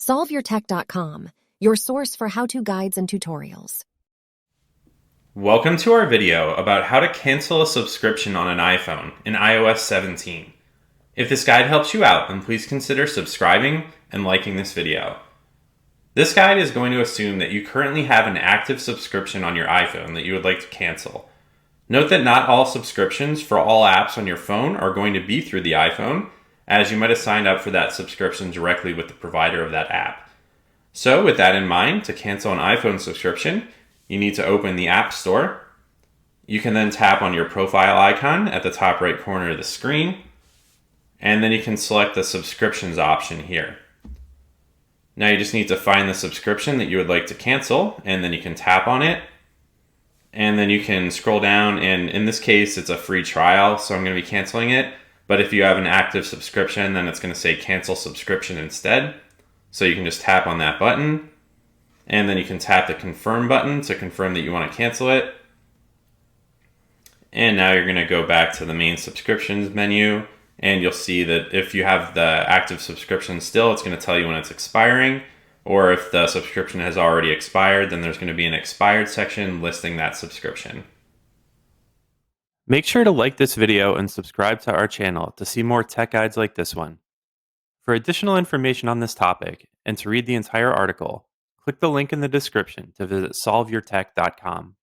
SolveYourTech.com, your source for how-to guides and tutorials. Welcome to our video about how to cancel a subscription on an iPhone in iOS 17. If this guide helps you out, then please consider subscribing and liking this video. This guide is going to assume that you currently have an active subscription on your iPhone that you would like to cancel. Note that not all subscriptions for all apps on your phone are going to be through the iPhone, as you might have signed up for that subscription directly with the provider of that app. So with that in mind, to cancel an iPhone subscription, you need to open the App Store. You can then tap on your profile icon at the top right corner of the screen, and then you can select the subscriptions option here. Now you just need to find the subscription that you would like to cancel, and then you can tap on it. And then you can scroll down, and in this case, it's a free trial, so I'm going to be canceling it. But if you have an active subscription, then it's going to say cancel subscription instead. So you can just tap on that button, and then you can tap the confirm button to confirm that you want to cancel it. And now you're going to go back to the main subscriptions menu, and you'll see that if you have the active subscription still, it's going to tell you when it's expiring. Or if the subscription has already expired, then there's going to be an expired section listing that subscription. Make sure to like this video and subscribe to our channel to see more tech guides like this one. For additional information on this topic and to read the entire article, click the link in the description to visit solveyourtech.com.